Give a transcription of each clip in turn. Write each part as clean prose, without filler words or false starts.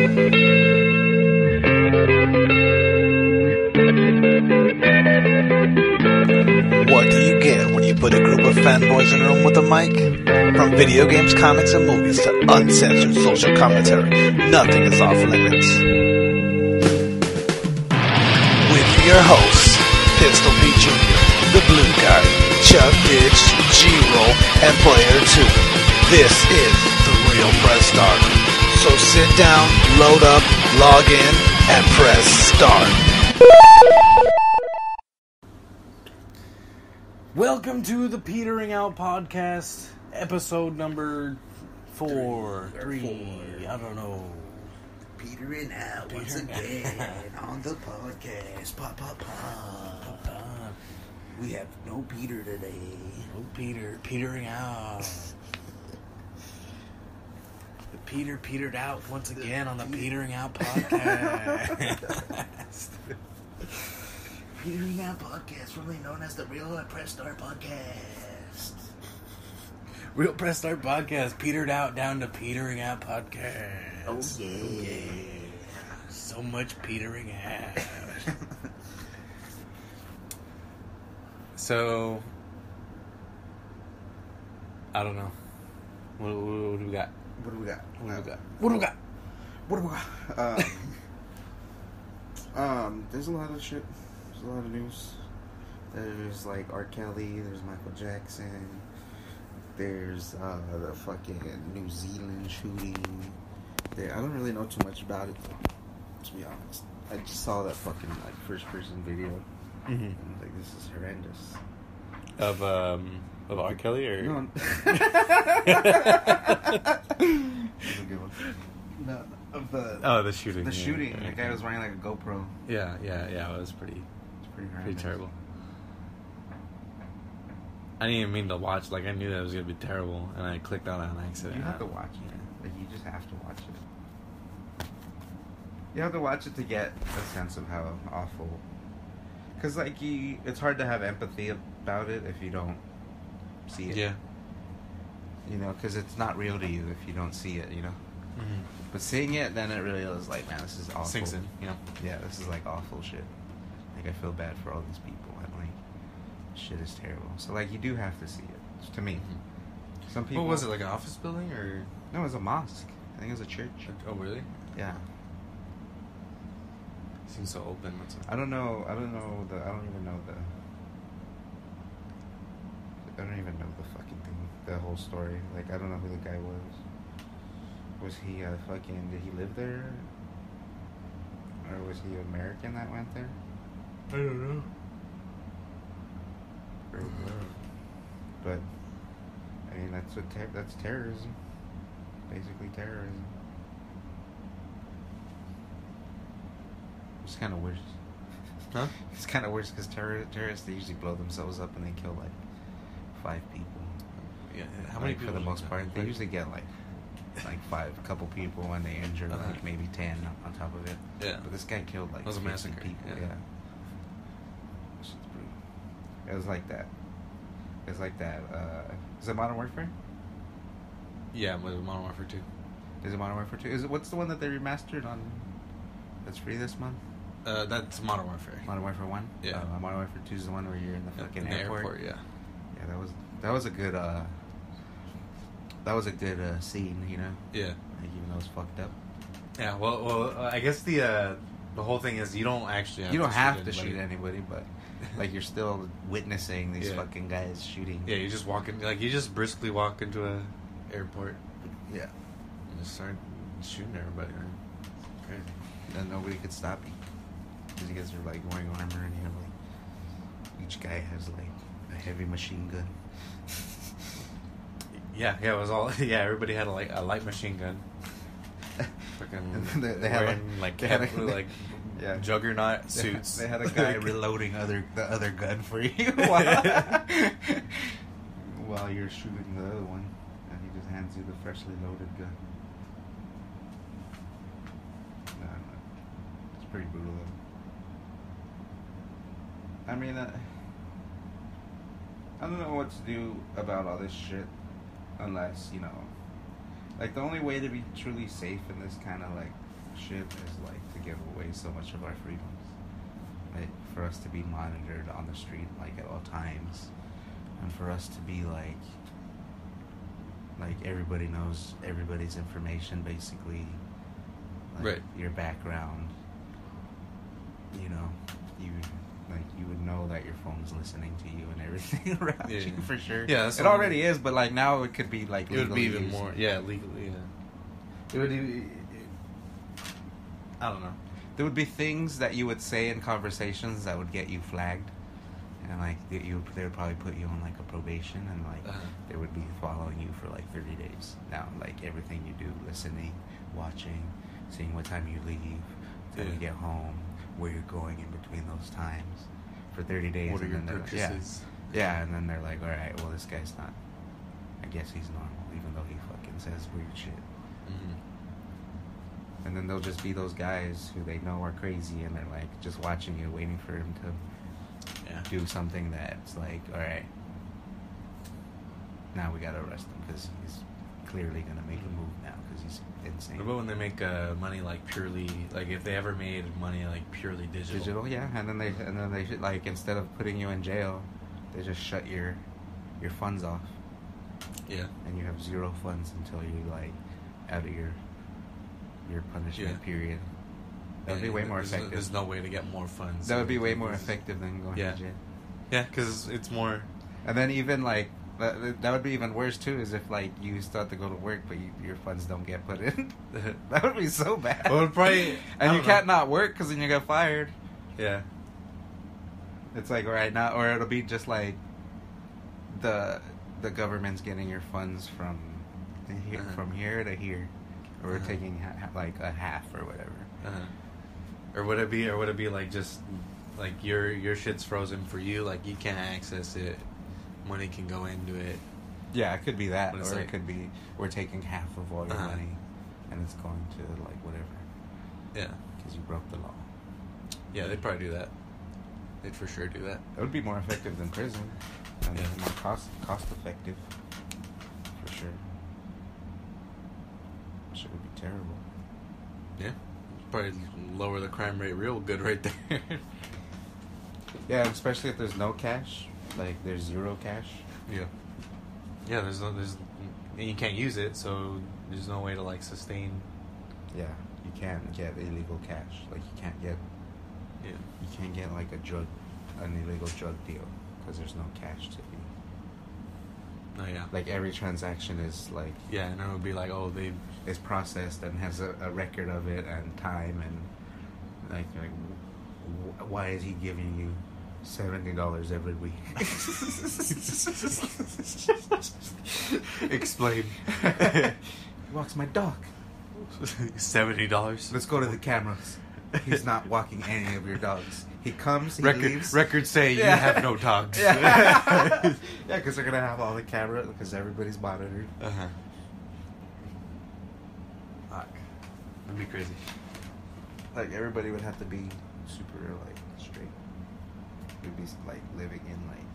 What do you get when you put a group of fanboys in a room with a mic? From video games, comics, and movies to uncensored social commentary, nothing is off limits. With your hosts, Pistol Pete Jr., the Blue Guy, Chubb Dijj, G-Roll, and Player 2. This is the Real Press Start. So sit down, load up, log in, and press start. Welcome to the Petering Out Podcast, episode number 4, 3, I don't know. Petering out once again on the podcast. Pop, pop, pop. We have no Peter today. No petering out. The Peter petered out once again on the Petering Out Podcast. Petering Out Podcast, formerly known as the Real Press Start Podcast. Real Press Start Podcast petered out down to Petering Out Podcast. Oh yeah. So much petering out. So, I don't know. What do we got? What do we got? There's a lot of shit. There's a lot of news. There's like R. Kelly. There's Michael Jackson. There's the fucking New Zealand shooting. I don't really know too much about it, to be honest. I just saw that fucking like first person video. Mm-hmm. And I was like, this is horrendous. Of R. Kelly or No. That's a good one. No, of the shooting. The shooting. The guy was wearing like a GoPro. Yeah. It was pretty Horrendous. terrible. I didn't even mean to watch. Like I knew that it was gonna be terrible, and I clicked on it on accident. You have to watch it. Like, you just have to watch it. You have to watch it to get a sense of how awful. Because like it's hard to have empathy about it if you don't see it. Yeah. You know, because it's not real to you if you don't see it. You know. Mm-hmm. But seeing it, then it really is like, man, this is awful. Sinks in. Yeah. Yeah, this is like awful shit. Like I feel bad for all these people. And like, shit is terrible. So like, you do have to see it. To me, some people. What was it, like an office building or? No, it was a mosque. I think it was a church. Oh, really? Yeah. Seems so open. I don't even know the fucking thing. The whole story. Like, I don't know who the guy was. Was he did he live there? Or was he American that went there? I don't know. But I mean, that's terrorism. Basically terrorism. It's kind of worse. Huh? It's kind of worse because terrorists, they usually blow themselves up and they kill like 5 people. Yeah. How many people? For the most part, they usually get like 5, a couple people, and they injure like maybe 10 on top of it. Yeah. But this guy killed like it was a 50 massacre. people. Yeah. Shit's brutal. It was like that. Is it Modern Warfare? Yeah, with Modern Warfare 2. Is it Modern Warfare 2? What's the one that they remastered on? That's free this month. That's Modern Warfare. Modern Warfare 1. Yeah. Modern Warfare 2 is the one where you're in the fucking airport. Yeah. Yeah, that was a good scene, you know. Yeah. Like, even though it's fucked up. Yeah. Well, I guess the whole thing is you don't actually have to shoot anybody, but like you're still witnessing these fucking guys shooting. Yeah, you just briskly walk into a airport. Yeah. And just start shooting everybody. Crazy. And nobody could stop you because you guys are like wearing armor and you have like each guy has like a heavy machine gun. Yeah, it was all. Yeah, everybody had a light machine gun. Fucking they had juggernaut suits. They had a guy reloading the other gun for you while you're shooting the other one, and he just hands you the freshly loaded gun. No, it's pretty brutal though. I mean, I don't know what to do about all this shit unless, you know, like the only way to be truly safe in this kind of like shit is like to give away so much of our freedoms. Like for us to be monitored on the street like at all times, and for us to be like everybody knows everybody's information basically, like right? Your background. You know, you would know that your phone's listening to you and everything around you for sure. Yeah, it already is, but like now it could be like it would be even used. more. Yeah, legally. Yeah, it would. I don't know. There would be things that you would say in conversations that would get you flagged, and like they would probably put you on like a probation, and like they would be following you for like 30 days. Now, like everything you do, listening, watching, seeing what time you leave, till you get home, where you're going in between those times, for 30 days. What are your purchases? Yeah, and then they're like, all right, well this guy's not. I guess he's normal, even though he fucking says weird shit. Mm-hmm. And then they'll just be those guys who they know are crazy, and they're like just watching you, waiting for him to do something that's like, all right, now we gotta arrest him because he's clearly gonna make a move now because he's insane. What about when they make money like purely, like if they ever made money like purely digital? Digital, yeah, and then they like instead of putting you in jail, they just shut your funds off. Yeah. And you have zero funds until you like out of your punishment period. That would be way more effective. There's no way to get more funds. That would be way more effective than going to jail. Yeah, because it's more. And then even like that would be even worse too. Is if like you start to go to work, but your funds don't get put in. That would be so bad. Well, probably. And you can't not work because then you get fired. Yeah. It's like right now, or it'll be just like the government's getting your funds from here to here. Or we're taking like a half or whatever. Or would it be like just like your shit's frozen for you, like you can't access it, money can go into it. Yeah, it could be that, or like, it could be we're taking half of all your money, and it's going to like whatever. Yeah, because you broke the law. Yeah, they'd probably do that. They'd for sure do that. It would be more effective than prison, and more cost effective, for sure. Shit would be terrible. Yeah, probably lower the crime rate real good right there. Yeah, especially if there's no cash, like there's zero cash. Yeah. Yeah, there's and you can't use it, so there's no way to like sustain. Yeah, you can't get illegal cash. Like you can't get. Yeah. You can't get like an illegal drug deal because there's no cash to be. Oh yeah. Like every transaction is like. Yeah, and it would be like, oh, is processed and has a record of it and time and like why is he giving you $70 every week? Explain. He walks my dog. $70. Let's go to the cameras. He's not walking any of your dogs. He comes, he leaves. Records say you have no dogs. Yeah, because they're going to have all the cameras because everybody's monitored. Uh-huh. Fuck. That'd be crazy. Like, everybody would have to be super, like, straight. We'd be, like, living in, like,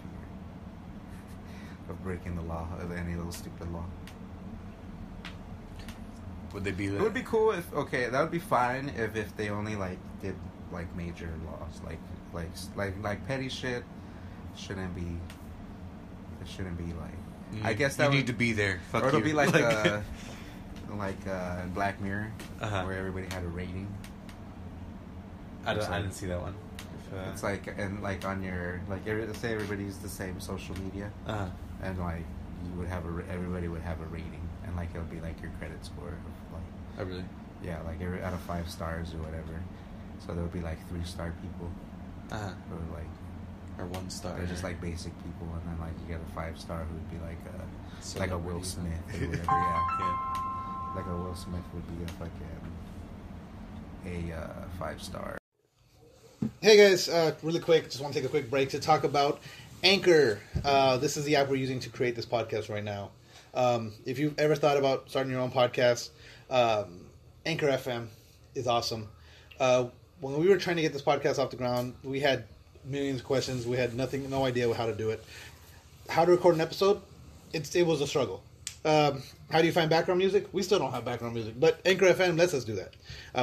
fear of breaking the law, of any little stupid law. Would they be there? It would be cool if, okay, that would be fine if they only, like, did, like, major laws. Like petty shit shouldn't be, it shouldn't be, like, I guess that you need to be there. Fuck or it'll you. be like Black Mirror, where everybody had a rating. I didn't see that one. It's like, and like on your, like, say everybody used the same social media, and like everybody would have a rating, and like it'll be like your credit score, of, like. Oh really? Yeah, like out of 5 stars or whatever. So there would be like 3-star people, or like, or 1 star. They're just like basic people, and then like you get a 5-star who would be like a Will Smith or whatever. Yeah. Like a Will Smith would be a 5-star. Hey guys, really quick, just want to take a quick break to talk about Anchor. This is the app we're using to create this podcast right now. If you've ever thought about starting your own podcast, Anchor FM is awesome. When we were trying to get this podcast off the ground, we had millions of questions. We had no idea how to do it. How to record an episode, it was a struggle. How do you find background music? We still don't have background music, but Anchor FM lets us do that.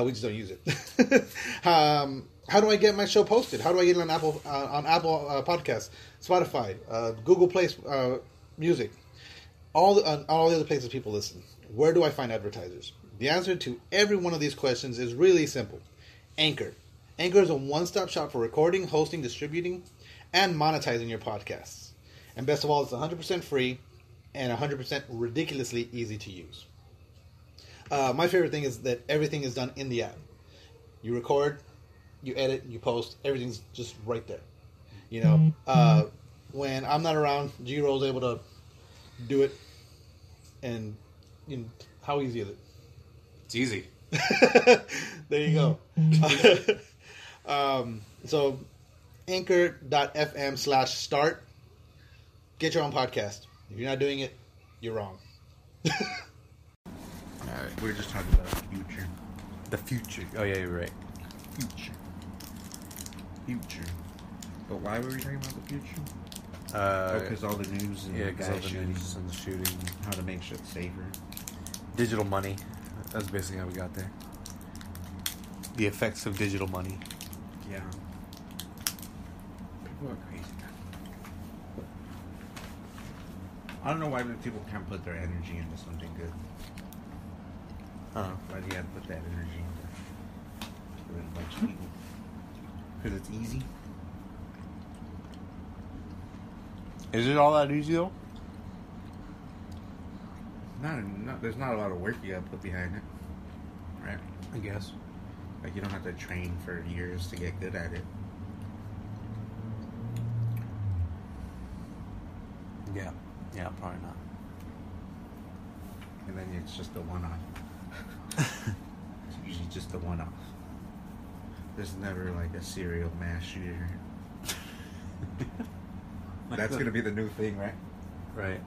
We just don't use it. How do I get my show posted? How do I get it on Apple Podcasts, Spotify, Google Play Music, all the other places people listen? Where do I find advertisers? The answer to every one of these questions is really simple. Anchor. Anchor is a one-stop shop for recording, hosting, distributing, and monetizing your podcasts. And best of all, it's 100% free and 100% ridiculously easy to use. My favorite thing is that everything is done in the app. You record, you edit, you post, everything's just right there. You know, when I'm not around, G-Roll's able to do it. And you know, how easy is it? It's easy. There you go. So anchor.fm/start. Get your own podcast. If you're not doing it, you're wrong. Alright, we're just talking about the future. The future. Oh, yeah, you're right. Future. But why were we talking about the future? Because all the news and because all the shootings, news and the shooting. how to make shit safer. Digital money. That's basically how we got there. The effects of digital money. Yeah. People are crazy. I don't know why people can't put their energy into something good. Why do you have to put that energy into a bunch of people? Because it's easy. Is it all that easy, though? There's not a lot of work you gotta put behind it. Right? I guess. Like, you don't have to train for years to get good at it. Yeah. Yeah, probably not. And then it's just a one-off. It's usually just a one-off. There's never, like, a serial mass shooter. That's gonna be the new thing, right? Right.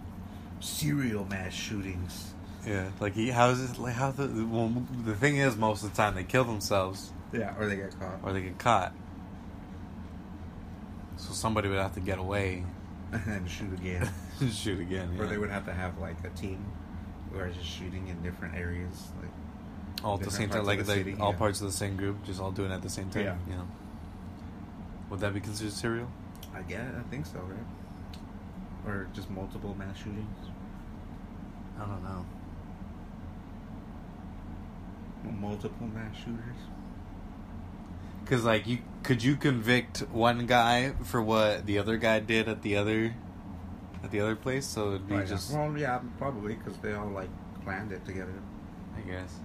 Serial mass shootings. Yeah, like the thing is, most of the time they kill themselves. Yeah, or they get caught. Or they get caught. So somebody would have to get away. And then shoot again. Shoot again, yeah. Or they would have to have, like, a team who are just shooting in different areas. Like, all at the same time, like city, all parts of the same group, just all doing it at the same time. Yeah. You know. Would that be considered serial? I think so, right? Or just multiple mass shootings. I don't know. Multiple mass shooters. Because, like, could you convict one guy for what the other guy did at the other place? So it'd be just... Well, yeah, probably, because they all, like, planned it together. I guess.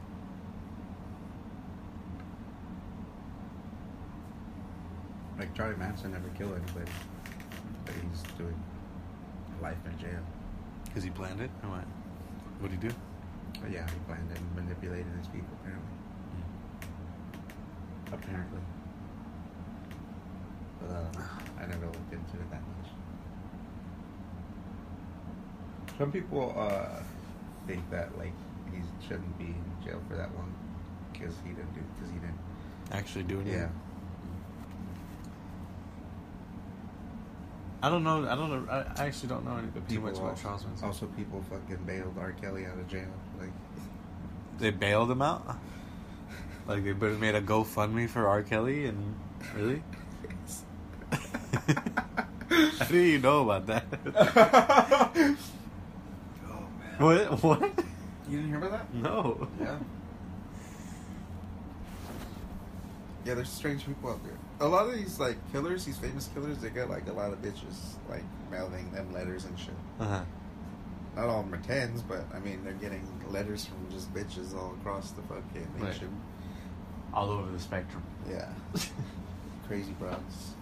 Like, Charlie Manson never killed anybody. But he's doing life in jail. Because he planned it? Or what? What'd he do? But yeah, he planned it and manipulated his people, apparently. Apparently. But I never looked into it that much. Some people think that, like, he shouldn't be in jail for that long because he didn't Actually do anything? Yeah. I don't know. I actually don't know too much about Charles Manson. Also, people fucking bailed R. Kelly out of jail. Like, they bailed him out? Like, they made a GoFundMe for R. Kelly? And really? How do you know about that? oh man. What? You didn't hear about that? No. Yeah. Yeah, there's strange people out there. A lot of these, like, killers, these famous killers, they get, like, a lot of bitches, like, mailing them letters and shit. Uh-huh. Not all of them are tens, but, I mean, they're getting letters from just bitches all across the fucking nation. Right. All over the spectrum. Yeah. Crazy broads.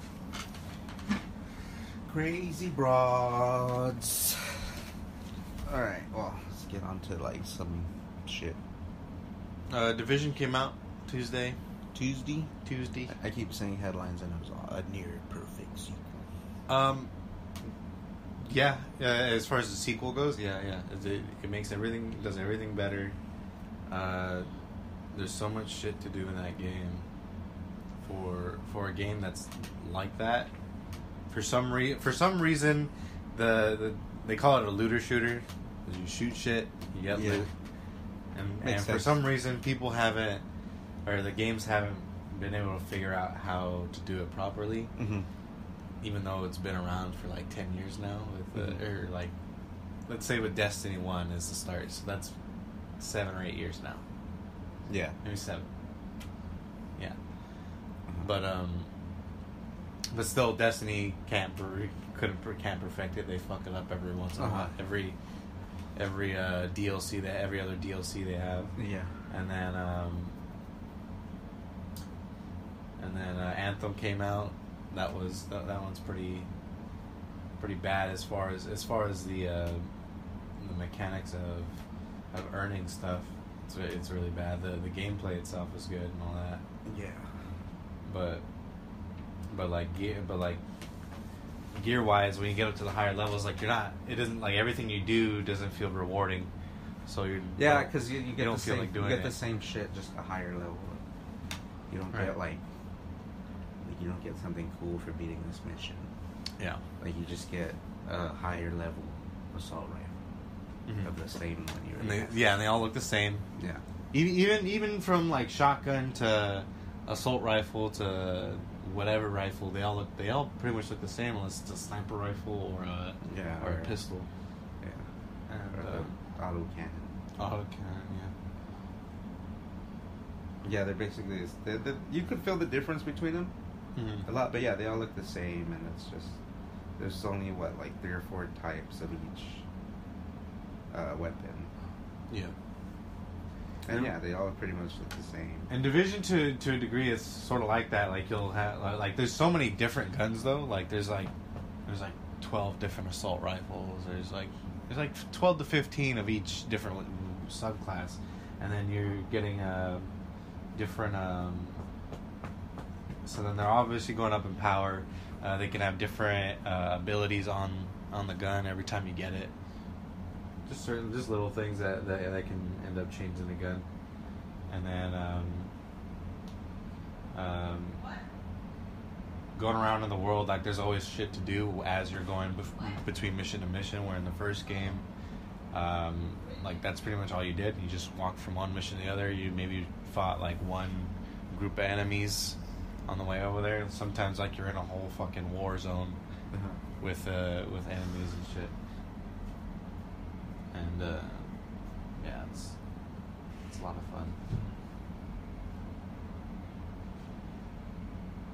Crazy broads. Alright, well, let's get on to, like, some shit. Division came out Tuesday. Tuesday? Tuesday. I keep saying headlines and it was a near perfect sequel. Yeah, as far as the sequel goes, yeah. It makes everything, does everything better. There's so much shit to do in that game. For a game that's like that, for some reason, they call it a looter shooter, 'Cause you shoot shit, you get Yeah. loot, and for sense. some reason people haven't, or the games haven't been able to figure out how to do it properly. Mm-hmm. Even though it's been around for like 10 years now, with or like, let's say with Destiny 1 is the start, so that's 7 or 8 years now. Yeah. Maybe 7. Yeah. But still, Destiny can't perfect it. They fuck it up every once in a while. Every DLC every other DLC they have. Yeah. And then Anthem came out. That one's pretty bad as far as the mechanics of earning stuff. It's really bad. The gameplay itself is good and all that. Yeah. But gear wise, when you get up to the higher levels, like it doesn't, like, everything you do doesn't feel rewarding. So because you get don't the feel same, like doing you get it. the same shit, just a higher level. You don't Right. get like you don't get something cool for beating this mission. Yeah. Like you just get a higher level assault rifle of the same one you And already they, have. yeah, and they all look the same. Yeah. Even from like shotgun to assault rifle to whatever rifle, they all pretty much look the same unless it's a sniper rifle or a pistol. Yeah. And Or auto cannon. autocannon, Yeah, they're basically you could feel the difference between them yeah. a lot, but yeah, they all look the same, and it's just there's only like 3 or 4 types of each weapon, Yeah. and yeah, they all pretty much look the same. And Division to a degree is sort of like that. Like you'll have like there's so many different guns though. Like there's like 12 different assault rifles. There's like 12 to 15 of each different subclass, and then you're getting different. So then they're obviously going up in power. They can have different abilities on the gun every time you get it. Just little things that can end up changing the gun. And then going around in the world, like there's always shit to do as you're going between mission to mission. Where in the first game, like that's pretty much all you did. You just walked from one mission to the other. You maybe fought like one group of enemies on the way over there. And sometimes like you're in a whole fucking war zone with enemies and shit. And yeah, it's a lot of fun.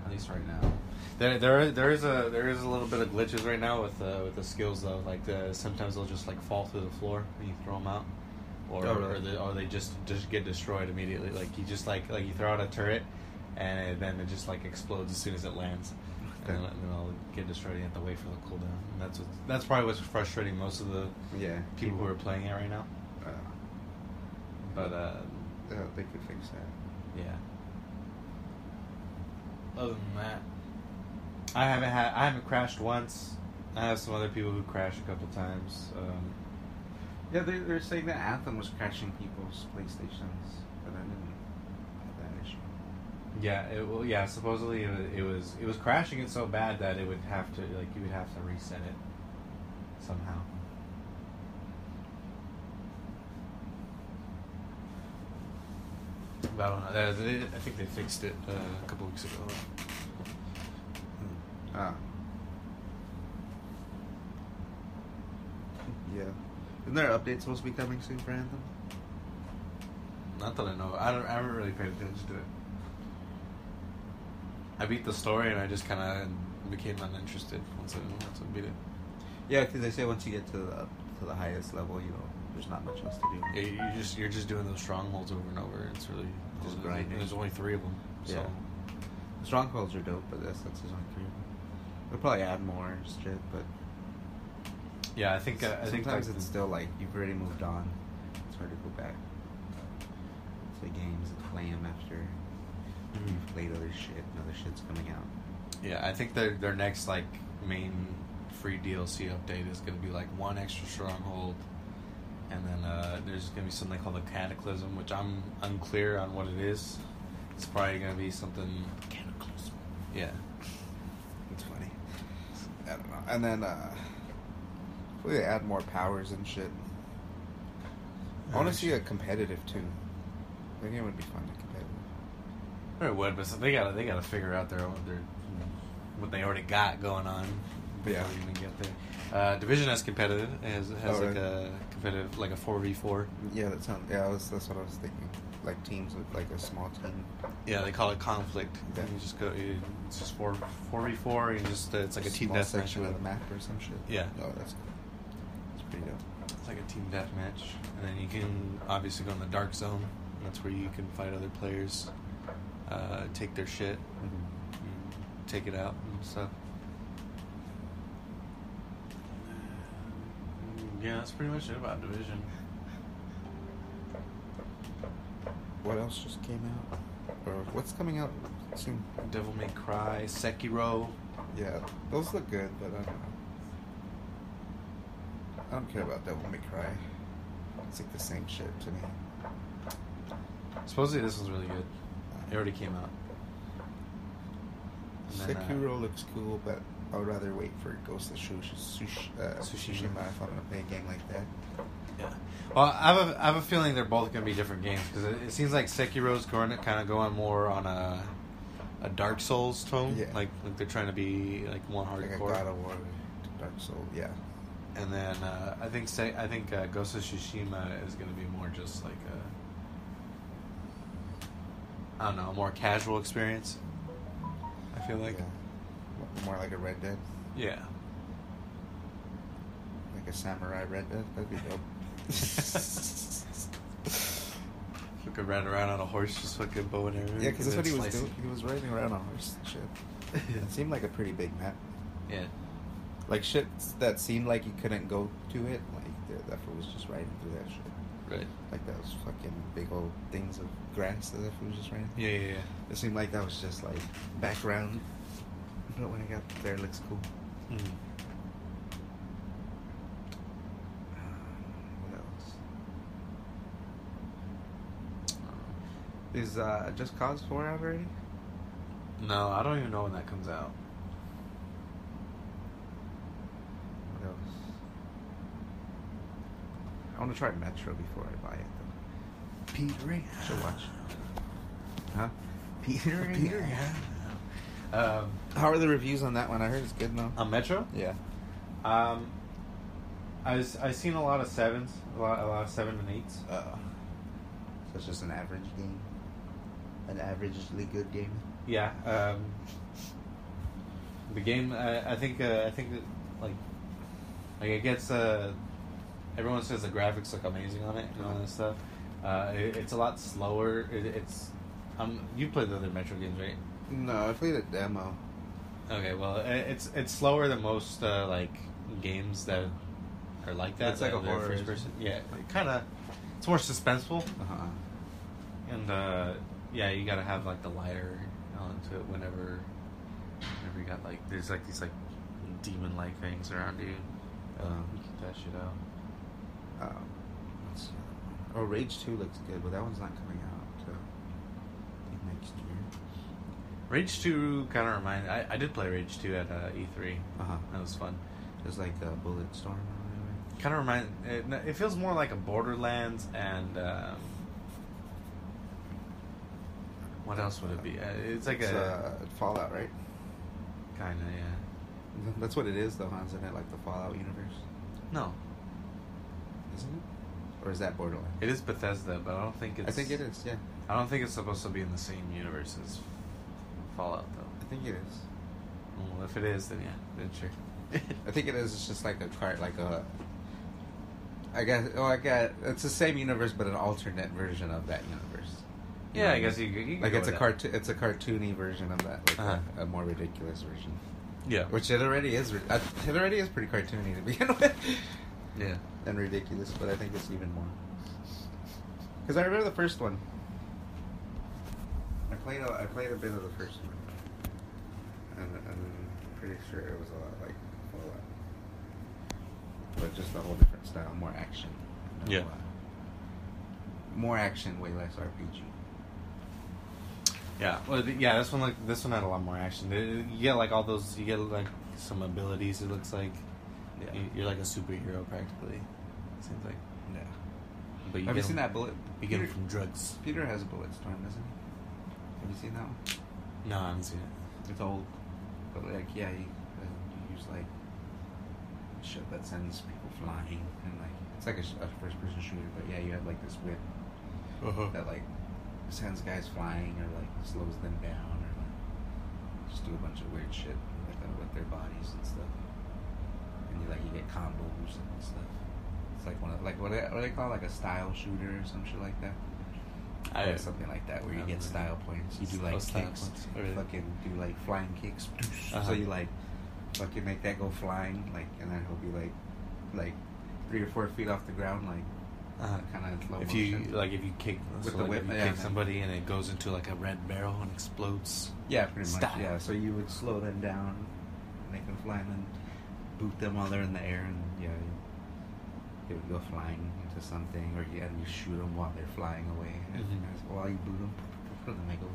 At least right now. There is a little bit of glitches right now with the skills though. Like sometimes they'll just like fall through the floor when you throw them out, or they just get destroyed immediately. Like you just like you throw out a turret, and then it just like explodes as soon as it lands, and then it'll get destroyed. You have to wait for the cooldown. And that's probably what's frustrating most of the people who are playing it right now. But they could fix that. yeah. Other than that, I haven't crashed once. I have some other people who crashed a couple times. Yeah, they're saying that Anthem was crashing people's PlayStations, but I didn't have that issue. Yeah, supposedly it was crashing it so bad that it would have to you would have to reset it somehow. But I don't know. I think they fixed it a couple weeks ago. Yeah. Isn't there updates supposed to be coming soon for Anthem? Not that I know. I haven't really paid attention to it. I beat the story and I just kind of became uninterested once I beat it. Yeah, because they say once you get to the highest level, there's not much else to do. Yeah, you're just doing those strongholds over and over. It's really Just grinding. There's only 3 of them. So. Yeah. The strongholds are dope, but that's only 3. They'll probably add more shit, but Yeah, I think sometimes it's still like you've already moved on. It's hard to go back to games and play them after you've played other shit and other shit's coming out. Yeah, I think their next like main free DLC update is going to be like 1 extra stronghold, and then there's going to be something called a Cataclysm, which I'm unclear on what it is. It's probably going to be something. Cataclysm. Yeah. It's funny. I don't know. And then hopefully they add more powers and shit. I want to see a competitive too. I think it would be fun to competitive. It would, but they gotta figure out their what they already got going on before Yeah. they even get there. Division has competitive. It has like right. a competitive, like a 4v4. Yeah, that's what I was thinking. Like teams with like a small team. Yeah, they call it conflict. Yeah. You just go. It's just 4v4. You just it's like a team small deathmatch. section of the map or some shit. Yeah. Oh, that's good. It's pretty dope. It's like a team deathmatch, and then you can obviously go in the dark zone. And that's where you can fight other players, take their shit, and take it out and stuff. Yeah, that's pretty much it about Division. What else just came out? Or what's coming out soon? Devil May Cry, Sekiro. Yeah, those look good, but I don't care about Devil May Cry. It's like the same shit to me. Supposedly this was really good. It already came out. And then, Sekiro looks cool, but I would rather wait for Ghost of Tsushima if I'm gonna play a game like that. Yeah. Well, I have a feeling they're both going to be different games because it seems like Sekiro's kind of going more on a Dark Souls tone. Yeah. Like they're trying to be like more Like a hardcore. God of War, Dark Soul, yeah. And then I think Ghost of Tsushima is going to be more just like a, I don't know, a more casual experience. I feel like. Yeah. More like a Red Dead. Yeah. Like a samurai Red Dead. That'd be dope. Fucking ran around on a horse, just fucking bow and arrow. Yeah, because that's what he was slicing. doing. He was riding around on a horse and shit. It seemed like a pretty big map. Yeah. Like shit that seemed like you couldn't go to it. Like that fool was just riding through that shit. Right. Like those fucking big old things of grass that fool was just riding through. Yeah. It seemed like that was just like background. But when I got there, it looks cool. Mm-hmm. What else? Is Just Cause 4 out already? No, I don't even know when that comes out. What else? I want to try Metro before I buy it though. Petering. Should watch. Huh? Petering. Yeah. How are the reviews on that one? I heard it's good now. On Metro? Yeah. I seen a lot of 7s, a lot of 7 and 8s. So it's just an average game, an averagely good game. Yeah. The game, I think that like it gets everyone says the graphics look amazing on it and all that stuff. It's a lot slower. It's you played the other Metro games, right? No, I played a demo. Okay, well, it's slower than most like games that are like that. It's like a they're horror, first person. Yeah, it's more suspenseful. Uh-huh. And yeah, you gotta have like the lighter onto it whenever you got like there's like these like demon like things around you. You keep that shit out. Let's see. Oh, Rage 2 looks good, but that one's not coming out till next year. Rage 2 kind of reminds. I did play Rage 2 at E3. Uh-huh. That was fun. It's like a Bullet Storm. Kind of remind. It feels more like a Borderlands and. What else would it be? It's like Fallout, right? Kind of, yeah. That's what it is, though, huh? Isn't it like the Fallout universe? No. Isn't it? Or is that Borderlands? It is Bethesda, but I don't think it's... I think it is, yeah. I don't think it's supposed to be in the same universe as Fallout, though. I think it is. Well, if it is, then yeah, then sure. I think it is. It's just like a cart, like a... I guess... It's the same universe, but an alternate version of that universe. Yeah, I guess you can like go it's a with that. It's a cartoony version of that, like a more ridiculous version. Yeah, which it already is. It already is pretty cartoony to begin with. Yeah, and ridiculous, but I think it's even more. Because I remember the first one. I played a bit of the first one, and I'm pretty sure it was a lot like Fallout, but just a whole different style, more action. Yeah, more action, way less RPG. Yeah, well, yeah. This one had a lot more action. You get like all those. You get like some abilities. It looks like you're like a superhero practically. It seems like. Yeah. But Have you seen that bullet? You get them from drugs. Peter has a bullet storm, doesn't he? Have you seen that one? No, I haven't seen it. It's old, but like you use like shit that sends people flying, and like it's like a first-person shooter. But yeah, you have like this whip that like sends guys flying or like slows them down or like just do a bunch of weird shit with their bodies and stuff. And you get combos and stuff. It's like what they call like a style shooter or some shit like that. Something like that where you get style points. You do like kicks, fucking do like flying kicks. So you like fucking make that go flying, like, and then he'll be like 3 or 4 feet off the ground, like kind of slow motion. If you kick with the whip, kick somebody and it goes into like a red barrel and explodes. Yeah, pretty much. Yeah, so you would slow them down, make them fly, and then boot them while they're in the air, and they would go flying into something, or you shoot them while they're flying away. And while you boot them, then they go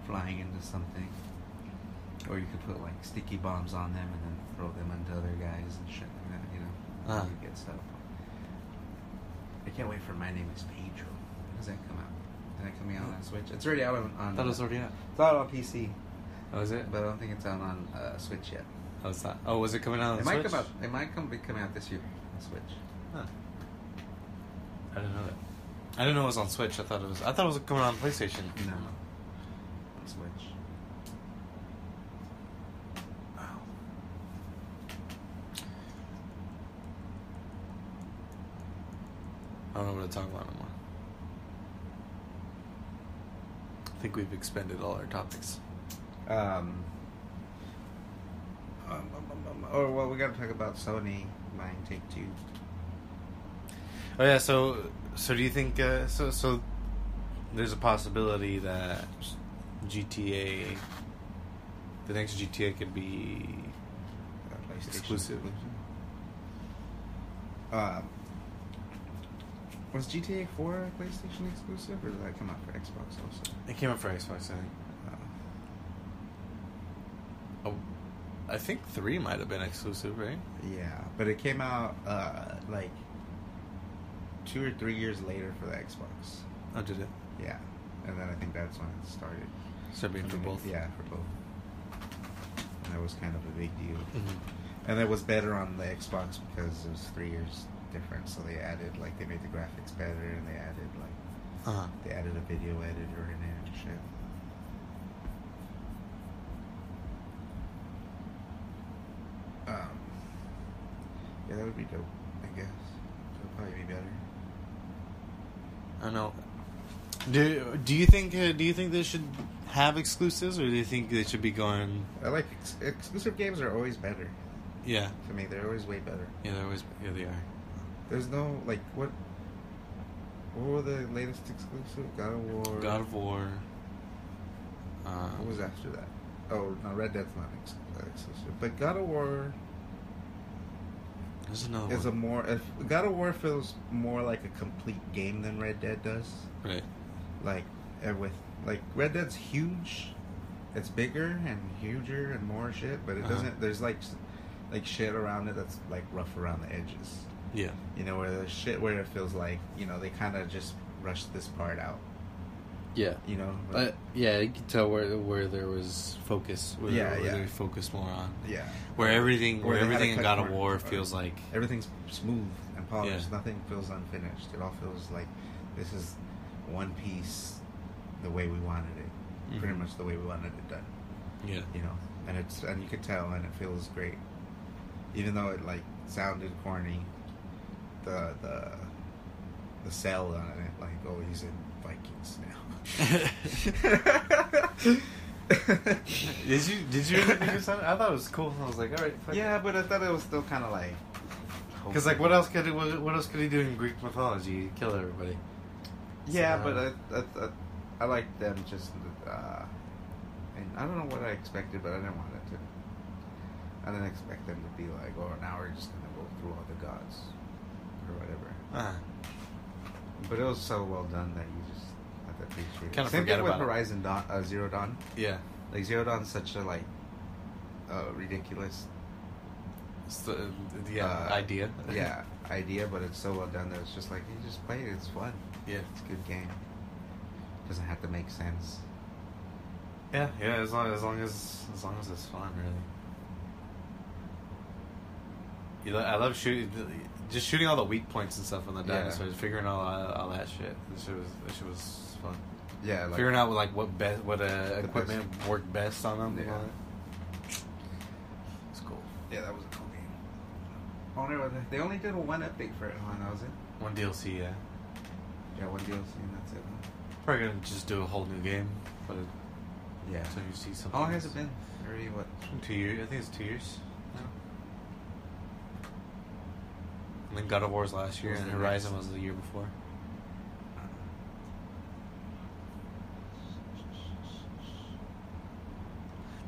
flying into something. Or you could put like sticky bombs on them and then throw them into other guys and shit like that, You get stuff. I can't wait for My Name is Pedro. When does that come out? Is that coming out on Switch? It's already out on I thought it was already out. It's out on PC. Oh, is it? But I don't think it's out on Switch yet. Oh, it's not. Oh, was it coming out on Switch? It might be coming out this year on Switch. Huh. I didn't know that. I didn't know it was on Switch. I thought it was coming on PlayStation. No. On Switch. Wow. I don't know what to talk about anymore. I think we've expended all our topics. We got to talk about Sony buying Take-Two. Oh yeah, so do you think so there's a possibility that GTA, the next GTA, could be exclusive? Was GTA 4 PlayStation exclusive, or did that come out for Xbox also? It came out for Xbox, I think. I think 3 might have been exclusive, right? Yeah, but it came out like 2 or 3 years later for the Xbox. Oh, did it? Yeah, and then I think that's when it started. Started being for both? Yeah, for both. And that was kind of a big deal. And it was better on the Xbox because it was 3 years different, so they added, like, they made the graphics better, and they added, like, they added a video editor in it and shit. Yeah, that would be dope, I guess. It would probably be better. I don't know. Do you think they should have exclusives, or do you think they should be going? I like exclusive games are always better. Yeah. To me, they're always way better. Yeah, they are. There's no like what were the latest exclusive? God of War. What was after that? Oh no, Red Dead's not exclusive, but God of War. There's another is one. God of War feels more like a complete game than Red Dead does. Right. Like Red Dead's huge. It's bigger and huger and more shit, but it doesn't. There's like shit around it that's like rough around the edges. Yeah. Where there's shit where it feels like they kind of just rushed this part out. Yeah. Yeah, you can tell where there was focus. Where they focused more on. Yeah. Where everything in God of War feels like everything's smooth and polished. Yeah. Nothing feels unfinished. It all feels like this is one piece, the way we wanted it. Pretty much the way we wanted it done. Yeah. And you could tell, and it feels great. Even though it like sounded corny, the sell on it, like, oh, he's in Vikings now. Did you really think it sounded? I thought it was cool. I was like, all right. Yeah, but I thought it was still kind of like. Because like, what else could he do in Greek mythology? Kill everybody. Yeah, so, but I like them just. And I don't know what I expected, but I didn't want it to. I didn't expect them to be like, oh, now we're just gonna go through all the gods, or whatever. But it was so well done that you just have to appreciate it. Kind of Same forget thing with about Horizon Zero Dawn. Yeah. Like Zero Dawn's such a ridiculous idea. Yeah, idea, but it's so well done that it's just like, you just play it, it's fun. Yeah. It's a good game. Doesn't have to make sense. Yeah, as long as it's fun, really. I love shooting all the weak points and stuff on the dinosaurs, figuring out all that shit. This shit was fun. Yeah, like, figuring out what equipment worked best on them. Yeah. It's cool. Yeah, that was a cool game. They only did one update for it, huh? That was it? One DLC, yeah. Yeah, one DLC and that's it, huh? Probably gonna just do a whole new game, but yeah. So you see something. How long has it been? Already what? 2 years. I think it's 2 years. No. And then God of War's last year, and Horizon was the year before.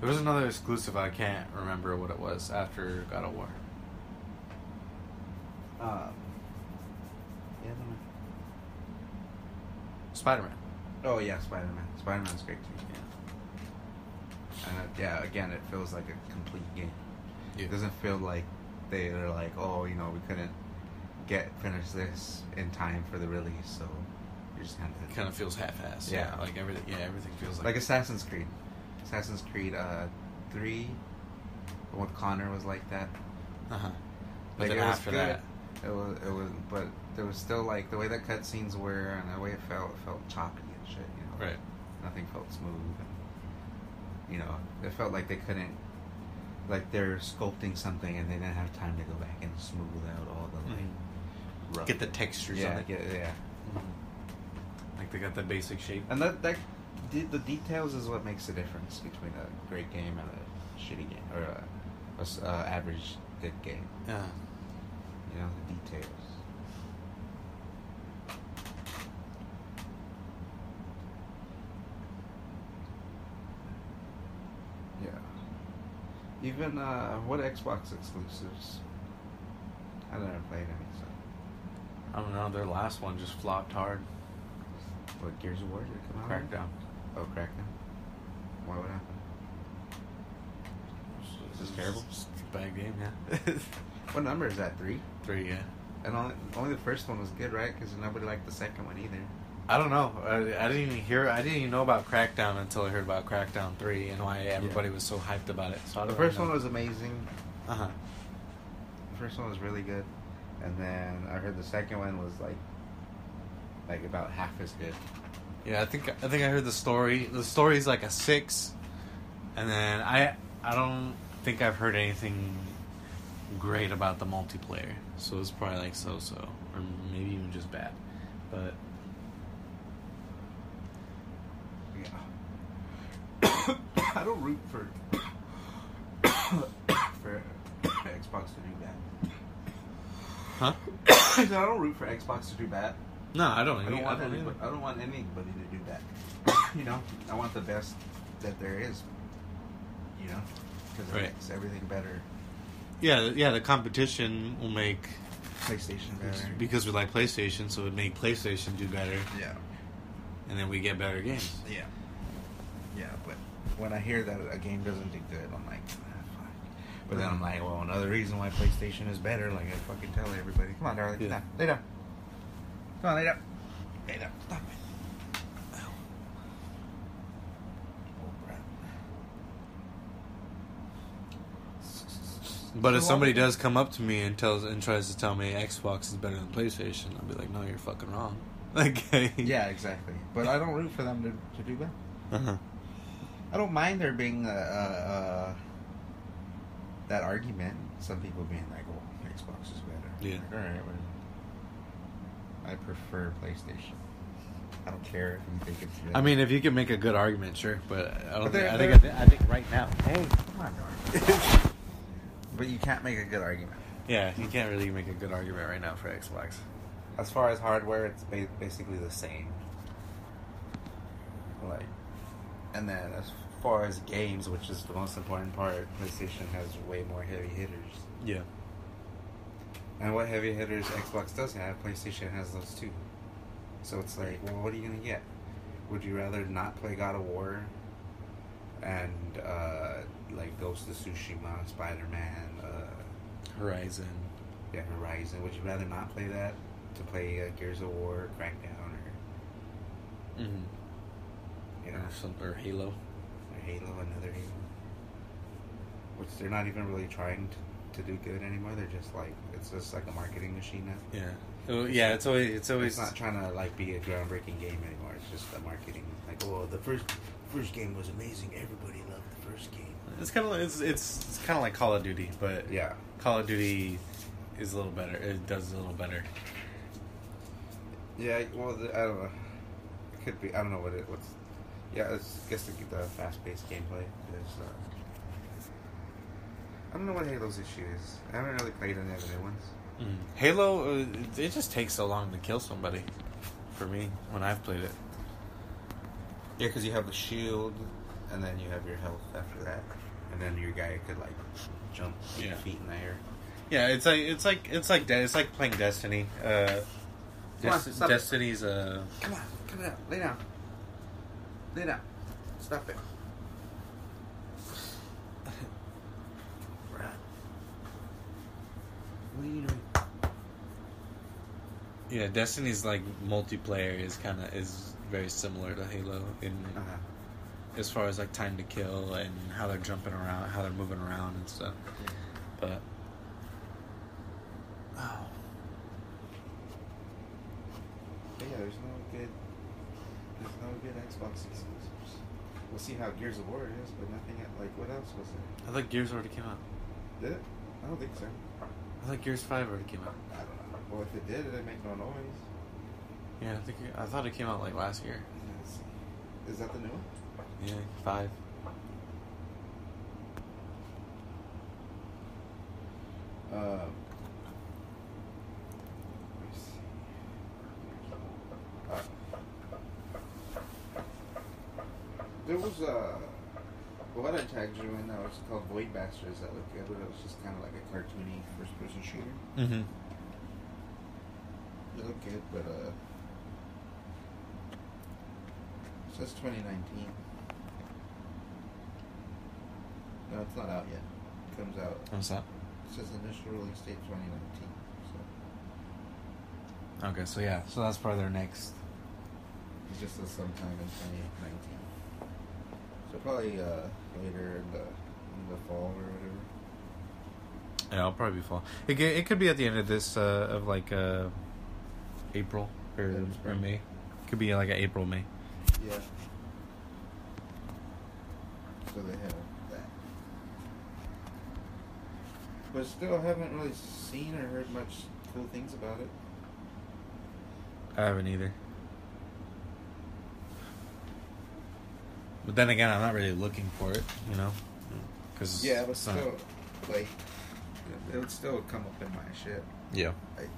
There was another exclusive. I can't remember what it was after God of War. Spider-Man. Oh yeah, Spider-Man. Spider-Man's great too. Yeah. And again, it feels like a complete game. Yeah. It doesn't feel like they're like, oh, we couldn't finish this in time for the release, so you just kind of feels half-assed. Yeah, like everything. Yeah, everything feels like Assassin's Creed. Assassin's Creed 3, the one with Connor was like that. But then after that, it was, but there was still like the way that cutscenes were and the way it felt choppy and shit. Right. Nothing felt smooth, and it felt like they couldn't, like they're sculpting something and they didn't have time to go back and smooth out all the rough. Get the textures. Yeah, on it. yeah. Mm-hmm. Like they got the basic shape. And the details is what makes the difference between a great game and a shitty game, or a average good game. Yeah. The details. Yeah. Even what Xbox exclusives? I never played any. So. I don't know. Their last one just flopped hard. What, Gears of War? Did it come out? Crackdown. Oh, Crackdown. Why would happen? Is this terrible? It's a bad game, yeah. What number is that? 3? 3, yeah. And only the first one was good, right? Because nobody liked the second one either. I don't know. I didn't even know about Crackdown until I heard about Crackdown 3 and why everybody was so hyped about it. So the first one was amazing. The first one was really good, and then I heard the second one was like about half as good. Yeah, I think I heard the story. The story's like a 6, and then I don't think I've heard anything great about the multiplayer. So it's probably like so-so, or maybe even just bad. But yeah, I don't root for Xbox to do that. Huh? I don't root for Xbox to do bad. No, I don't. I don't want anybody to do that. I want the best that there is. Because it makes everything better. Yeah. The competition will make PlayStation better because we like PlayStation, so it would make PlayStation do better. Yeah. And then we get better games. Yeah. Yeah, but when I hear that a game doesn't do good, I'm like, fuck. But then I'm like, well, another reason why PlayStation is better, like I fucking tell everybody. Come on, darling. Yeah. Lay down. Come on, lay down. Lay down. Stop it. But if somebody does come up to me and tries to tell me Xbox is better than PlayStation, I'll be like, no, you're fucking wrong. Okay. Yeah, exactly. But I don't root for them to do that. I don't mind there being that argument. Some people being like, "Oh, Xbox is better." Yeah. Like, all right, I prefer PlayStation. I don't care if you think it's better. I mean, if you can make a good argument, sure. But I don't. I think right now. Hey, come on, darling. But you can't make a good argument. Yeah, you can't really make a good argument right now for Xbox. As far as hardware, it's basically the same. And then as far as games, which is the most important part, PlayStation has way more heavy hitters. Yeah. And what heavy hitters Xbox does have, PlayStation has those too. So it's like, well, what are you gonna get? Would you rather not play God of War and like Ghost of Tsushima, Spider-Man, Horizon. Yeah, Horizon. Would you rather not play that to play Gears of War, Crackdown, or you know, or Halo, or another Halo? Which they're not even really trying to do good anymore. They're just like, it's just like a marketing machine now. Yeah. Yeah, it's always. It's not trying to like be a groundbreaking game anymore. It's just a marketing. Like, oh, the first game was amazing. Everybody loved the first game. It's kind of it's kind of like Call of Duty, but yeah, Call of Duty is a little better. It does a little better. Yeah, well, I don't know. It could be. I don't know what's. Yeah, I guess the fast-paced gameplay is. I don't know what Halo's issue is. I haven't really played any of the new ones. Halo, it just takes so long to kill somebody. For me, when I've played it. Yeah, because you have the shield, and then you have your health after that, and then your guy could like jump 8 feet in the air. Yeah, it's like playing Destiny. Destiny's Come on, lay down. Stop it. What are you doing? Yeah, Destiny's like multiplayer is very similar to Halo in as far as like time to kill and how they're jumping around, how they're moving around and stuff. But yeah, there's no good Xbox exclusives. We'll see how Gears of War is, but nothing like what else was there? I thought Gears already came out. Did it? I don't think so. I thought Gears 5 already came out. I don't know. Well, if it did, it didn't make no noise. Yeah, I thought it came out like last year. Is that the new one? Yeah, 5. Let me see. There was what I tagged you in that was called Void Bastards that looked good, but it was just kind of like a cartoony first-person shooter. Mm-hmm. It looked good, but it says 2019. No, it's not out yet. It comes out. What's that? It says initial release date 2019. So. Okay, so yeah, so that's probably their next. It just says sometime in 2019. So probably later in the fall or whatever. Yeah, it'll probably be fall. It could be at the end of this of like April or May. It could be like an April, May. Yeah. So they have that. But still, I haven't really seen or heard much cool things about it. I haven't either. But then again, I'm not really looking for it, you know? Cause Yeah, but still, like, it would still come up in my shit. Yeah. Like,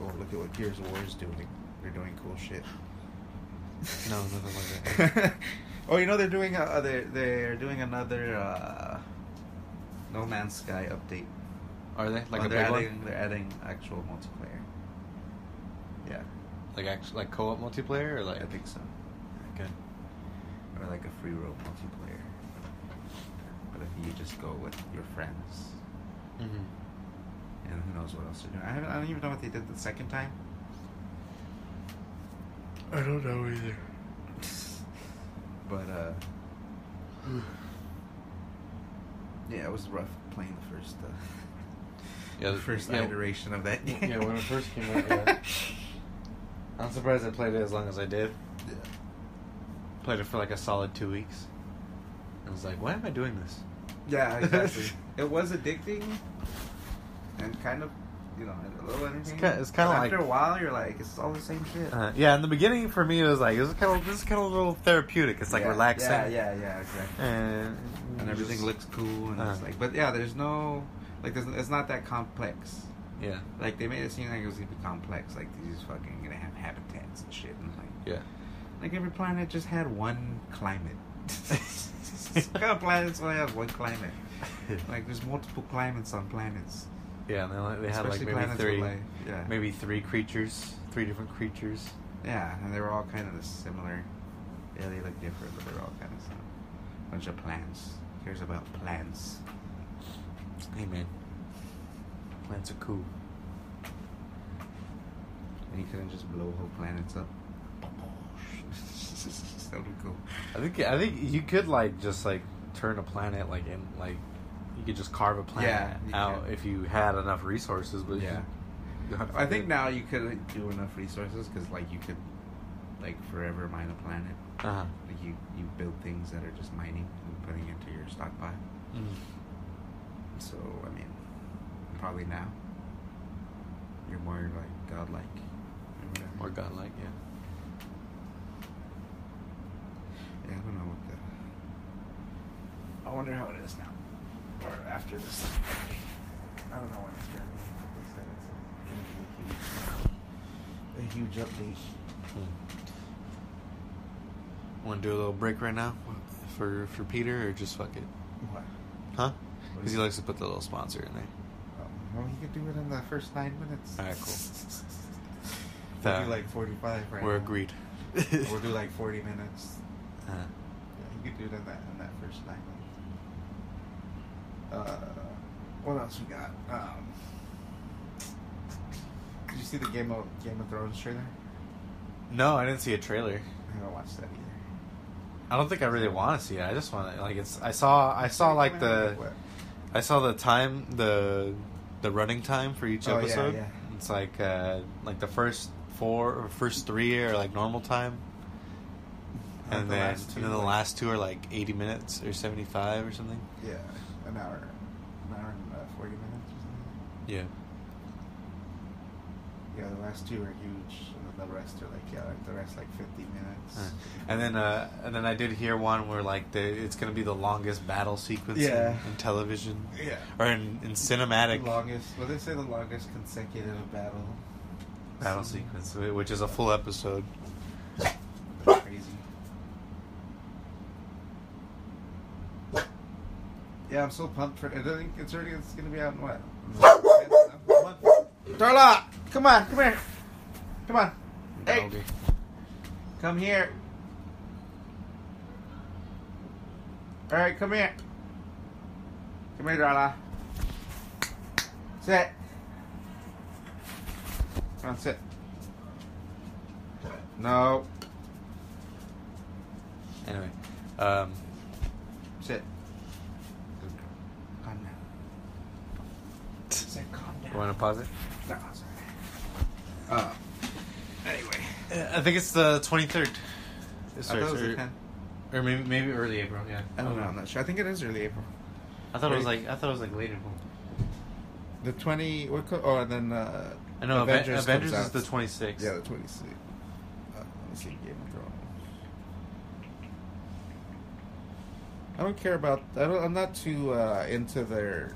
oh, look at what Gears of War is doing. They're doing cool shit. No, nothing like that. Oh, you know they're doing they're doing another No Man's Sky update. Are they? Like they're adding actual multiplayer. Yeah. Like co-op multiplayer or like I think so. Okay. Or like a free roam multiplayer. But if you just go with your friends. Mm-hmm. And who knows what else they're doing. I don't even know what they did the second time. I don't know either. But yeah, it was rough playing the first iteration of that game. Yeah, when it first came out, yeah. I'm surprised I played it as long as I did. Yeah. Played it for like a solid 2 weeks. I was like, why am I doing this? Yeah, exactly. It was addicting and kind of, you know, a little entertaining. It's kind of like, after a while, you're like, it's all the same shit. Yeah, in the beginning for me, it was like, this is kind of a little therapeutic. It's like relaxing. Yeah, exactly. And everything looks cool, and it's like, but yeah, there's no, like, it's not that complex. Yeah. Like, they made it seem like it was gonna be complex, like, these fucking gonna have habitats and shit, and like, yeah. Like, every planet just had one climate. What kind of planets only have one climate? Like, there's multiple climates on planets. Yeah, and they had like maybe three creatures, 3 different creatures. Yeah, and they were all kind of similar. Yeah, they look different, but they're all kind of similar. Bunch of plants. Cares about plants. Hey, man. Plants are cool. And you couldn't just blow whole planets up. That would be cool. I think you could like just like turn a planet like in like you could just carve a planet out if you had enough resources. But yeah, I think now you could do enough resources because like you could like forever mine a planet. Like you build things that are just mining and putting into your stockpile. So I mean, probably now you're more like godlike. More godlike, yeah. Yeah, I don't know what the. I wonder how it is now, or after this. I don't know when it's gonna be. A huge update. Want to do a little break right now for Peter, or just fuck it? What? Huh? Because he likes to put the little sponsor in there. Well, you could do it in the first 9 minutes. All right, cool. We'll do like 45 right We're now. agreed. We'll do like 40 minutes. Yeah, you could do it in that first 9 minutes. What else we got? Did you see the Game of Thrones trailer? No, I didn't see a trailer. I haven't watched that either. I don't think I really want to see it. I just want to like it's. I saw like the. I saw the time the running time for each episode. Yeah. It's like the first 4 or first 3 are like normal time, and then the last 2 are like 80 minutes or 75 or something. Yeah, an hour and 40 minutes or something. Yeah. Yeah, the last 2 are huge, and then the rest are like the rest like 50 minutes. And then I did hear one where like it's gonna be the longest battle sequence in television. Yeah. Or in cinematic. The longest. Well, they say the longest consecutive battle sequence, which is a full episode. Crazy. Yeah, I'm so pumped for it. I think it's gonna be out in what? Darla, come here. Come on. Hey. Okay. Come here. All right, come here. Come here, Darla. Sit. Come on, sit. No. Anyway, sit. Calm down. Sit, calm down. You want to pause it? No, sorry. Anyway. I think it's the 23rd. I thought it was the 10th. Or maybe early April. Yeah. I don't know. I'm not sure. I think it is early April. I thought it was like late April. The 20. And then. I know Avengers is the 26th. Yeah, the 26th. Let's see, Game of Thrones. I don't care about. I'm not too into their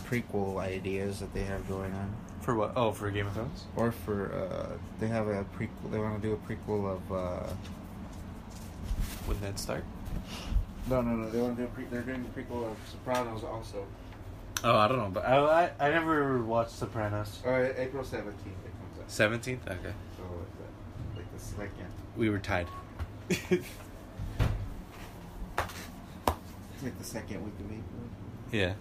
prequel ideas that they have going on. For what? Oh, for Game of Thrones? Or for they have a prequel. They want to do a prequel of. When that start? No. They want to do they're doing a prequel of Sopranos also. Oh, I don't know, but I never watched Sopranos. April 17th it comes out. 17th? Okay. So like the second. We were tied. It's like the second week of April. Yeah.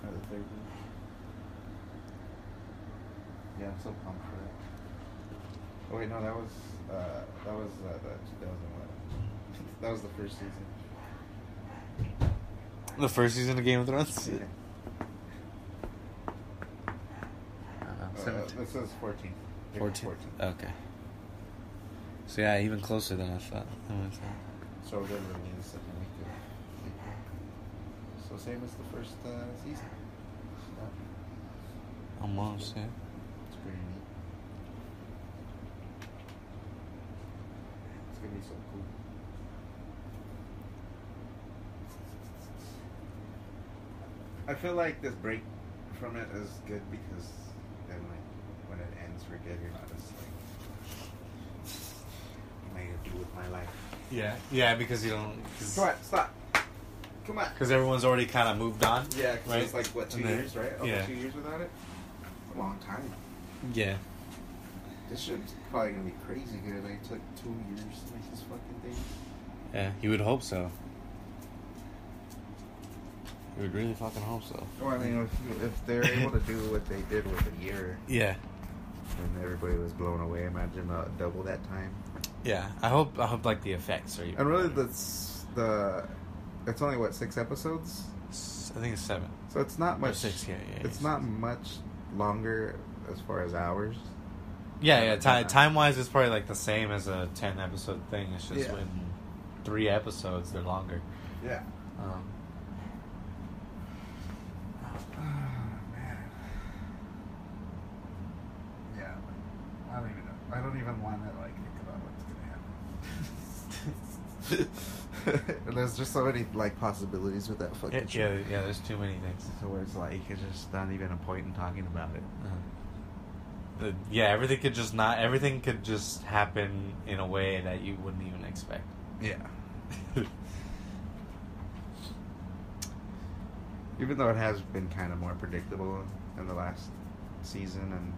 Or the third week. Yeah, I'm so pumped for that. Oh wait, no, that was the 2011. That was the first season. The first season of Game of Thrones? Yeah. 17. This says 14. 14. Okay. So yeah, even closer than I thought. So literally the second week of April. So same as the first season. Almost, yeah. It's pretty neat. It's gonna be so cool. I feel like this break from it is good because then like when it ends for good, you're not as like what am I gonna do with my life? Yeah, because you don't. Come on, stop. Come on. Because everyone's already kind of moved on. Yeah, because right? it's like what 2 years, right? Almost 2 years without it. A long time. Yeah. This shit's probably gonna be crazy good. Like, it took 2 years to make this fucking thing. Yeah, you would hope so. You would really fucking hope so. Well, I mean, if they're able to do what they did with a year, Yeah. and everybody was blown away, imagine double that time. Yeah. I hope like the effects are. And really, it's only what, 6 episodes? I think it's 7. So it's not much. 6, yeah. It's not much longer as far as hours. Yeah. Time-wise, it's probably like the same as a 10-episode thing. It's just in 3 episodes, they're longer. Yeah. Um, Oh, man. Yeah. I don't even know. I don't even want to like think about what's gonna happen. There's just so many like possibilities with that fucking show. yeah. There's too many things. So where it's like it's just not even a point in talking about it. Yeah, everything could just happen in a way that you wouldn't even expect. Yeah. Even though it has been kind of more predictable in the last season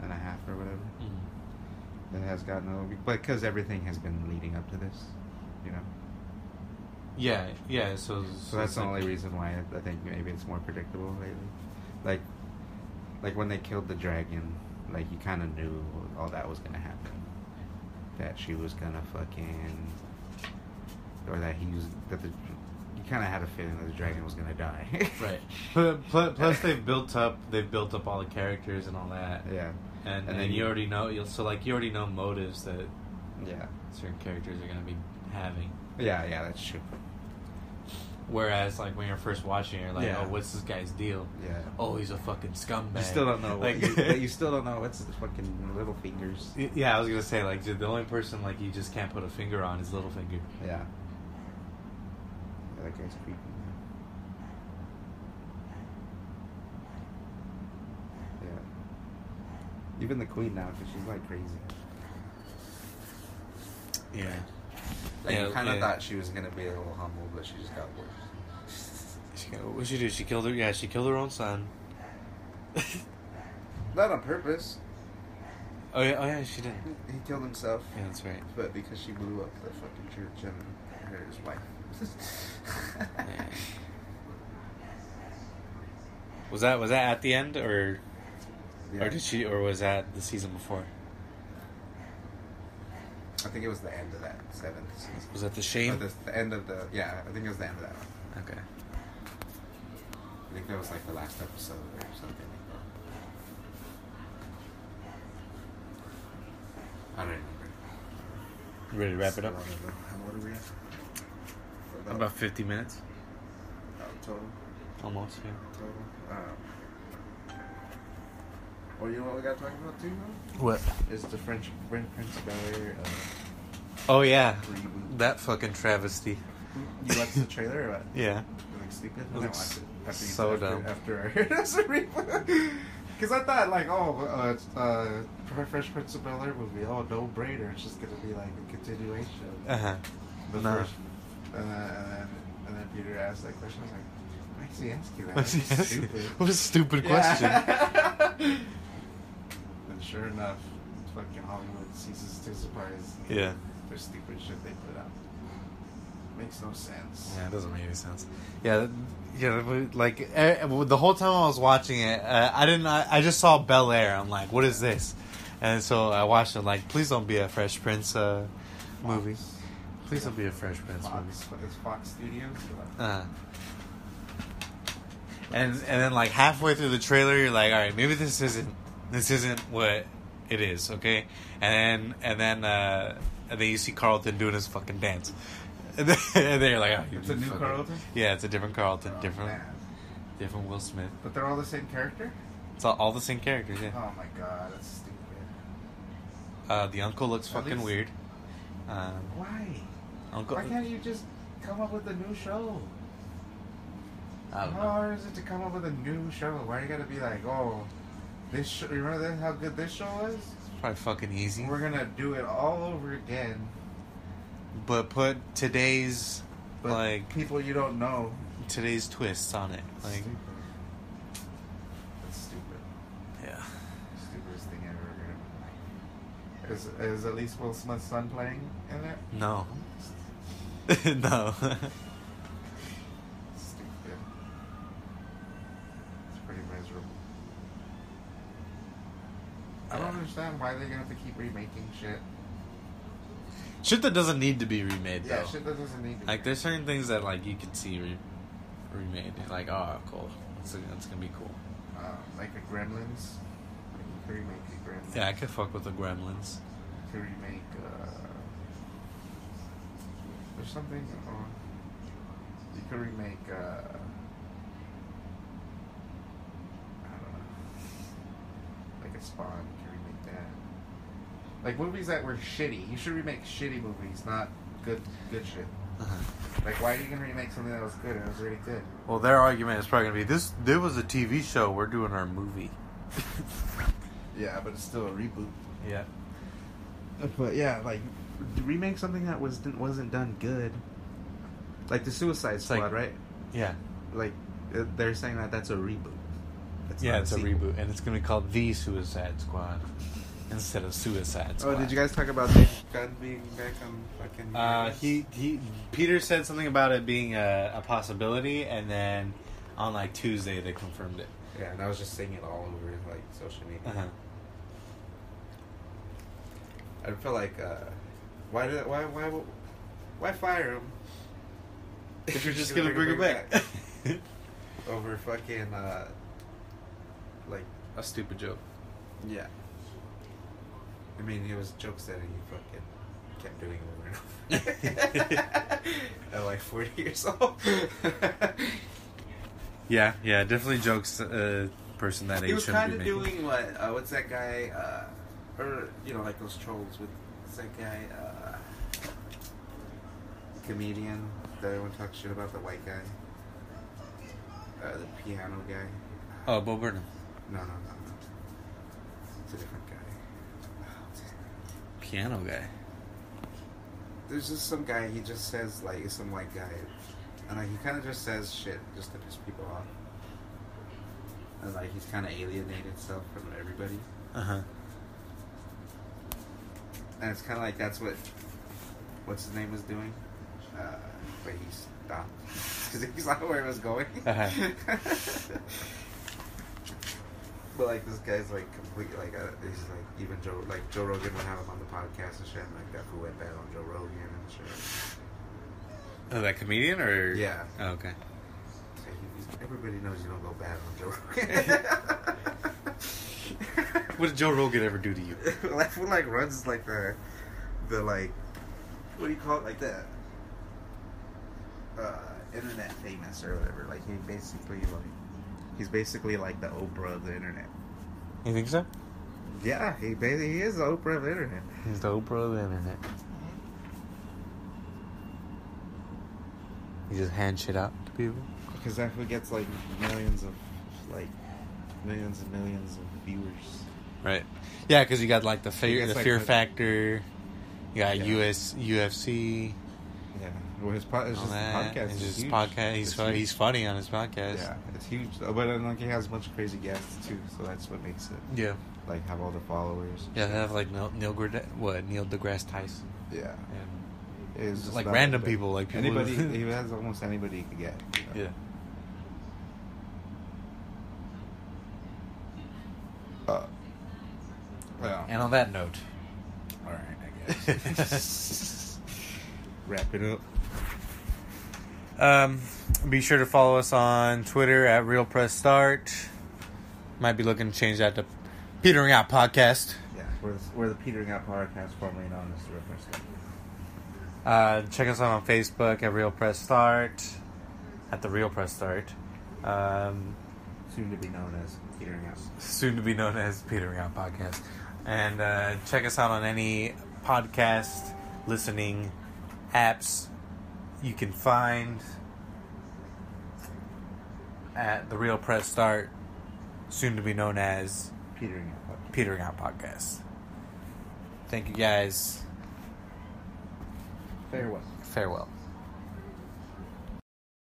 and a half or whatever, it has gotten a little bit, but because everything has been leading up to this, you know. Yeah. So that's the only reason why I think maybe it's more predictable lately. Like when they killed the dragon, like you kind of knew all that was gonna happen. That she was gonna fucking, or that you kind of had a feeling that the dragon was gonna die. Right. Plus, they've built up all the characters and all that. Yeah. And then you already know. You already know motives that. Yeah. Certain characters are gonna be having. Yeah, that's true. Whereas, like when you're first watching, you're like, "Oh, what's this guy's deal? Yeah. Oh, he's a fucking scumbag." You still don't know. Like, you still don't know what's his fucking little fingers. Yeah, I was gonna say like the only person like you just can't put a finger on is little finger. Yeah. That guy's creepy. Yeah. Even the queen now, because she's like crazy. Yeah. Like you kind of thought she was gonna be a little humble, but she just got worse. What did she do? She killed her. Yeah, she killed her own son. Not on purpose. Oh yeah, she did. He killed himself. Yeah, that's right. But because she blew up the fucking church and his wife. Yeah. Was that at the end or was that the season before? I think it was the end of that 7th season. Was that the shame? The end of the I think it was the end of that one. Okay. I think that was like the last episode or something like that. I don't remember. You ready to wrap it up? What are we at? About 50 minutes. Total. Almost, yeah. Total. Well, you know what we got to talk about too, though? What? Is the French Prince of Bel-Air Oh, yeah. reboot. That fucking travesty. You watched the trailer or what? Yeah. It looks stupid. It I looks watched it so dumb. After I heard it was a reboot. Because I thought, like, Fresh Prince of Bel-Air movie, no brainer. It's just going to be like a continuation. Uh-huh. The No. first. And then Peter asked that question. I was like, why is he asking that? What's he That's asking? stupid. What a stupid question. And sure enough, fucking Hollywood ceases to surprise. Yeah. Their stupid shit they put out. Makes no sense. Yeah, it doesn't make any sense. Yeah, like the whole time I was watching it, I just saw Bel Air. I'm like, what is this? And so I watched it. Like, please don't be a Fresh Prince movie. Please don't be a Fresh Prince movie. It's Fox Studios. And then like halfway through the trailer, you're like, all right, maybe this isn't what it is, okay? And then you see Carlton doing his fucking dance. And then you're like, oh, It's a new Carlton? Yeah, it's a different Carlton, Oh, different man. Will Smith. But they're all the same character? It's all the same characters, yeah. Oh my god, that's stupid. The uncle looks At fucking least- weird. Why? Uncle. Why can't you just come up with a new show? I don't How know. hard is it to come up with a new show? Why you gotta be like, oh, this show, remember how good this show was? It's probably fucking easy. We're gonna do it all over again. But put today's But people you don't know. today's twists on it. Like, Stupid. That's stupid. yeah. Stupidest thing ever. Is at least Will Smith's son playing in it? No. No. Stupid. understand why they're gonna have to keep remaking shit. Shit that doesn't need to be remade, though. Yeah, shit that doesn't need to be Like, there's certain things that, like, you could see remade. Like, oh, cool. That's gonna be cool. like the Gremlins. Like, you could remake the Gremlins. Yeah, I could fuck with the Gremlins. You could remake, there's something, you could remake, I don't know. Like a Spawn, you could remake that. Like movies that were shitty. You should remake shitty movies, not good shit. Uh-huh. Like, why are you gonna remake something that was good? It was really good. Well, their argument is probably gonna be there was a TV show. We're doing our movie. Yeah, but it's still a reboot. Yeah. But yeah, like remake something that wasn't done good. Like the Suicide Squad, like, right? Yeah. Like they're saying that's a reboot. It's a reboot, and it's gonna be called The Suicide Squad instead of Suicide Squad. Oh, did you guys talk about James Gunn being back on fucking? Peter said something about it being a possibility, and then on like Tuesday they confirmed it. Yeah, and I was just seeing it all over like social media. Uh-huh. I feel like why fire him if you're just gonna bring it back over fucking like a stupid joke. Yeah. I mean, it was jokes that he fucking kept doing over and over. At like 40 years old. Yeah, definitely jokes. Person that age. He was kind of doing what's that guy? Or like those trolls with what's that guy? Comedian that everyone talks shit about, the white guy, the piano guy. Oh, Bo Burnham. No. It's a different guy. What's his name? Piano guy. There's just some guy. He just says like some white guy. And like he kind of just says shit just to piss people off, and like he's kind of alienated himself from everybody. And it's kind of like that's what's his name was doing, but he stopped because he saw where it was going. But like this guy's like completely like he's like even Joe Rogan would have him on the podcast and shit. And like that fool went bad on Joe Rogan and shit. Oh, that comedian or yeah? Oh, okay. Everybody knows you don't go bad on Joe Rogan. What did Joe Rogan ever do to you? That fool like runs like the like what do you call it, like the internet famous or whatever. Like he's basically like the Oprah of the internet. You think so? Yeah, he is the Oprah of the internet. He's the Oprah of the internet. He just hand shit out to people. Because that fool gets like millions and millions of viewers. Right. Yeah, because you got like the Fear Factor. You got UFC. Yeah. Well, his podcast. It's just huge. Podcast. He's funny on his podcast. Yeah, it's huge. But like he has a bunch of crazy guests too, so that's what makes it. Yeah. Like have all the followers. Yeah, they have like Neil deGrasse Tyson. Yeah. And it's just like random people, like people. Anybody. He has almost anybody he could get. Yeah. Yeah. And on that note, all right, I guess. Wrap it up. Be sure to follow us on Twitter at Real Press Start. Might be looking to change that to Petering Out Podcast. Yeah, we're the Petering Out Podcast, formerly known as the Real Press Start. Check us out on Facebook at Real Press Start. At the Real Press Start. Soon to be known as Petering Out. Soon to be known as Petering Out Podcast. And check us out on any podcast listening apps you can find at the Real Press Start, soon to be known as Petering Out Podcast. Thank you guys. Farewell. Farewell.